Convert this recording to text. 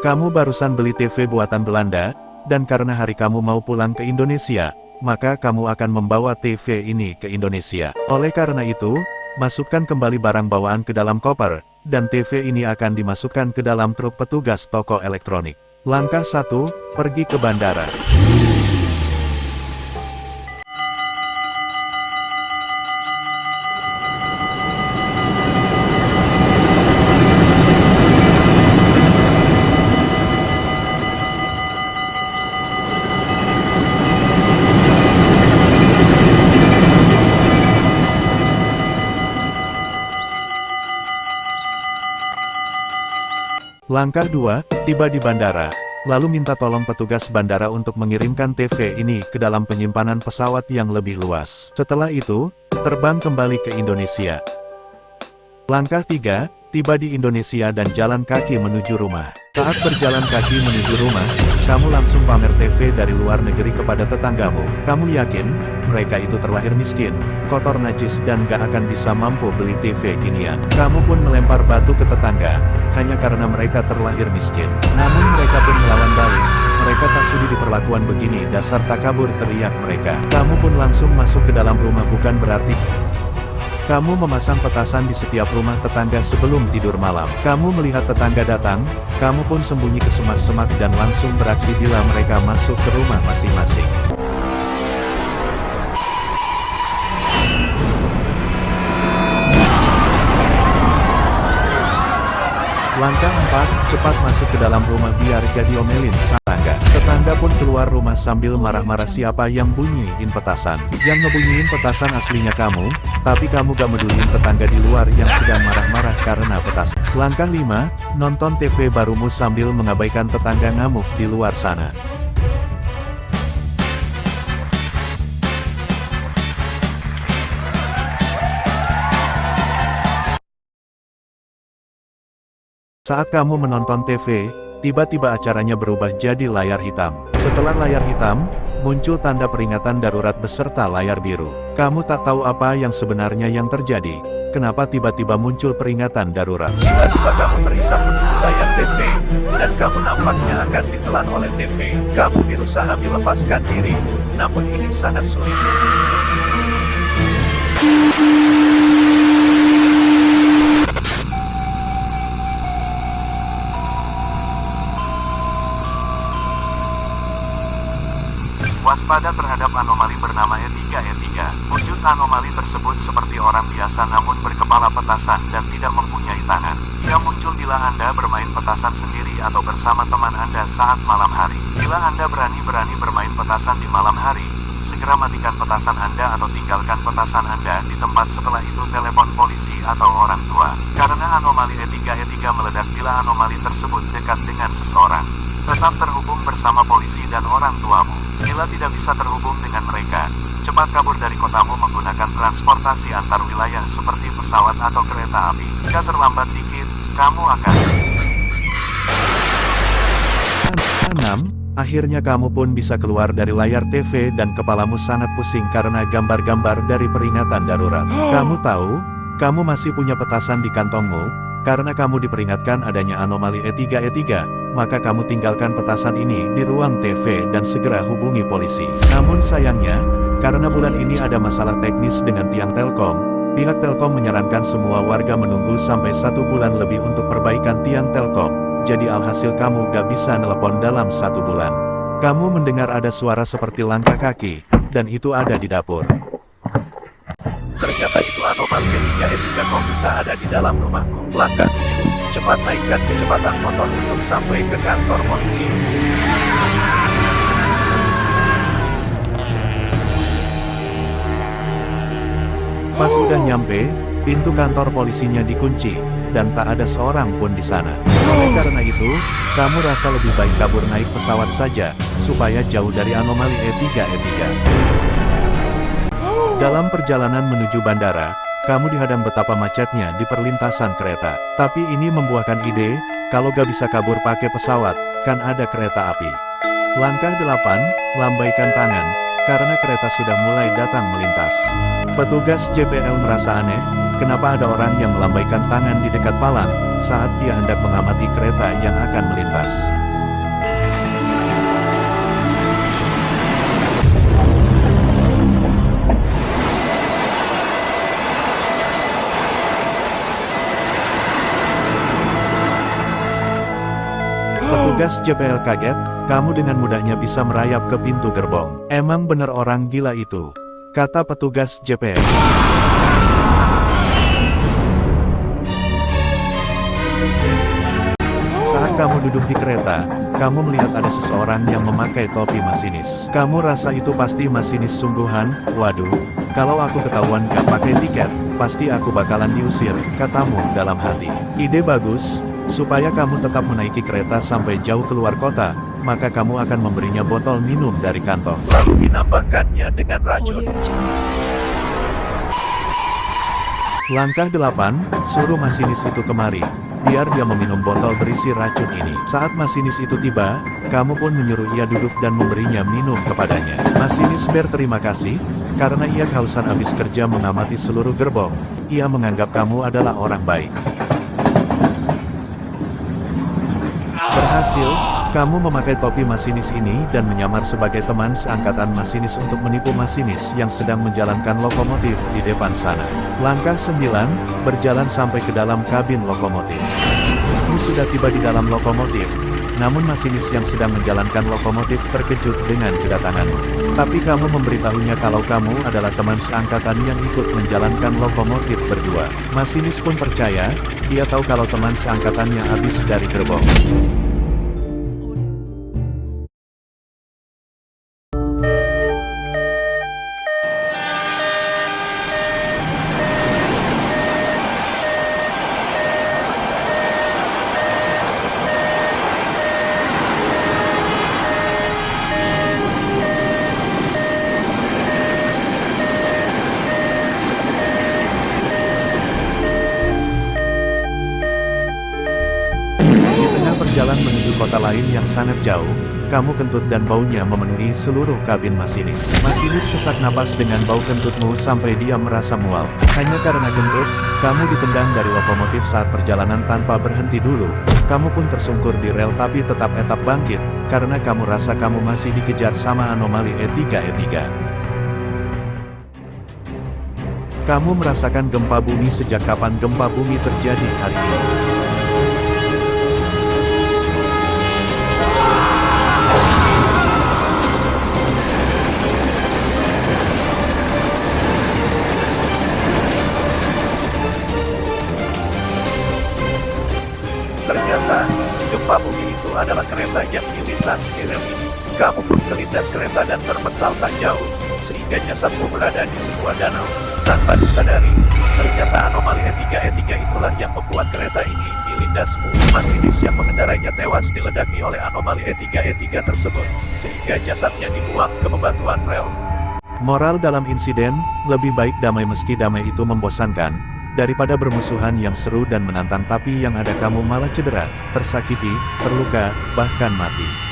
Kamu barusan beli TV buatan Belanda, dan karena hari kamu mau pulang ke Indonesia, maka kamu akan membawa TV ini ke Indonesia. Oleh karena itu, masukkan kembali barang bawaan ke dalam koper, dan TV ini akan dimasukkan ke dalam truk petugas toko elektronik. Langkah 1, pergi ke bandara. Langkah 2, tiba di bandara. Lalu minta tolong petugas bandara untuk mengirimkan TV ini ke dalam penyimpanan pesawat yang lebih luas. Setelah itu, terbang kembali ke Indonesia. Langkah 3, tiba di Indonesia dan jalan kaki menuju rumah. Saat berjalan kaki menuju rumah, kamu langsung pamer TV dari luar negeri kepada tetanggamu. Kamu yakin, mereka itu terlahir miskin, kotor najis dan gak akan bisa mampu beli TV ginian. Kamu pun melempar batu ke tetangga, hanya karena mereka terlahir miskin. Namun mereka pun melawan balik. Mereka tak sudi diperlakuan begini, dasar takabur, teriak mereka. Kamu pun langsung masuk ke dalam rumah, bukan berarti kamu memasang petasan di setiap rumah tetangga sebelum tidur malam. Kamu melihat tetangga datang, kamu pun sembunyi ke semak-semak dan langsung beraksi bila mereka masuk ke rumah masing-masing. Langkah 4, cepat masuk ke dalam rumah biar gak diomelin tetangga. Tetangga pun keluar rumah sambil marah-marah, siapa yang bunyiin petasan. Yang ngebunyiin petasan aslinya kamu, tapi kamu gak meduliin tetangga di luar yang sedang marah-marah karena petasan. Langkah 5, nonton TV barumu sambil mengabaikan tetangga ngamuk di luar sana. Saat kamu menonton TV, tiba-tiba acaranya berubah jadi layar hitam. Setelah layar hitam, muncul tanda peringatan darurat beserta layar biru. Kamu tak tahu apa yang sebenarnya yang terjadi. Kenapa tiba-tiba muncul peringatan darurat? Tiba-tiba kamu terhisap menunggu layar TV, dan kamu nampaknya akan ditelan oleh TV. Kamu berusaha melepaskan diri, namun ini sangat sulit. Waspada terhadap anomali bernama E3. Wujud anomali tersebut seperti orang biasa namun berkepala petasan dan tidak mempunyai tangan. Ia muncul bila Anda bermain petasan sendiri atau bersama teman Anda saat malam hari. Bila Anda berani bermain petasan di malam hari, segera matikan petasan Anda atau tinggalkan petasan Anda di tempat, setelah itu telepon polisi atau orang tua. Karena anomali E3 meledak bila anomali tersebut dekat dengan seseorang. Tetap terhubung bersama polisi dan orang tuamu. Bila tidak bisa terhubung dengan mereka, cepat kabur dari kotamu menggunakan transportasi antar wilayah seperti pesawat atau kereta api. Jika terlambat dikit, kamu akan 6. Akhirnya kamu pun bisa keluar dari layar TV dan kepalamu sangat pusing karena gambar-gambar dari peringatan darurat. Kamu tahu, kamu masih punya petasan di kantongmu, karena kamu diperingatkan adanya anomali E3, maka kamu tinggalkan petasan ini di ruang TV dan segera hubungi polisi. Namun sayangnya, karena bulan ini ada masalah teknis dengan tiang Telkom, pihak Telkom menyarankan semua warga menunggu sampai 1 bulan lebih untuk perbaikan tiang Telkom. Jadi alhasil kamu gak bisa nelepon dalam 1 bulan. Kamu mendengar ada suara seperti langkah kaki, dan itu ada di dapur. Ternyata itu anomali E3 kok bisa ada di dalam rumahku. Langkah 7, cepat naikkan kecepatan motor untuk sampai ke kantor polisi. Pas udah nyampe, pintu kantor polisinya dikunci, dan tak ada seorang pun di sana. Oleh karena itu, kamu rasa lebih baik kabur naik pesawat saja, supaya jauh dari anomali E3. Dalam perjalanan menuju bandara, kamu dihadang betapa macetnya di perlintasan kereta. Tapi ini membuahkan ide, kalau gak bisa kabur pakai pesawat, kan ada kereta api. Langkah 8, lambaikan tangan, karena kereta sudah mulai datang melintas. Petugas JBL merasa aneh, kenapa ada orang yang melambaikan tangan di dekat palang, saat dia hendak mengamati kereta yang akan melintas. Petugas JPL kaget, kamu dengan mudahnya bisa merayap ke pintu gerbong. Emang bener orang gila itu, kata petugas JPL. Saat kamu duduk di kereta, kamu melihat ada seseorang yang memakai topi masinis. Kamu rasa itu pasti masinis sungguhan. Waduh, kalau aku ketahuan gak pakai tiket, pasti aku bakalan diusir, katamu dalam hati. Ide bagus. Supaya kamu tetap menaiki kereta sampai jauh keluar kota, maka kamu akan memberinya botol minum dari kantong, lalu menambahkannya dengan racun. Langkah 8, suruh masinis itu kemari, biar dia meminum botol berisi racun ini. Saat masinis itu tiba, kamu pun menyuruh ia duduk dan memberinya minum kepadanya. Masinis berterima kasih, karena ia kehausan habis kerja mengamati seluruh gerbong. Ia menganggap kamu adalah orang baik. Berhasil, kamu memakai topi masinis ini dan menyamar sebagai teman seangkatan masinis untuk menipu masinis yang sedang menjalankan lokomotif di depan sana. Langkah 9, berjalan sampai ke dalam kabin lokomotif. Kamu sudah tiba di dalam lokomotif, namun masinis yang sedang menjalankan lokomotif terkejut dengan kedatanganmu. Tapi kamu memberitahunya kalau kamu adalah teman seangkatan yang ikut menjalankan lokomotif berdua. Masinis pun percaya, dia tahu kalau teman seangkatannya habis dari gerbong. Perjalanan menuju kota lain yang sangat jauh, kamu kentut dan baunya memenuhi seluruh kabin masinis. Masinis sesak napas dengan bau kentutmu sampai dia merasa mual. Hanya karena kentut, kamu ditendang dari lokomotif saat perjalanan tanpa berhenti dulu. Kamu pun tersungkur di rel tapi tetap bangkit, karena kamu rasa kamu masih dikejar sama anomali E3. Kamu merasakan gempa bumi sejak kapan gempa bumi terjadi hari ini? Ternyata, gempa bumi itu adalah kereta yang melintas di rel ini. Kamu pun melintas kereta dan terpental tak jauh, sehingga jasadmu berada di sebuah danau. Tanpa disadari, ternyata anomali E3 itulah yang membuat kereta ini dilindasmu. Masinis yang mengendarainya tewas diledaki oleh anomali E3 tersebut, sehingga jasadnya dibuang ke bebatuan rel. Moral dalam insiden, lebih baik damai meski damai itu membosankan, daripada bermusuhan yang seru dan menantang tapi yang ada kamu malah cedera, tersakiti, terluka, bahkan mati.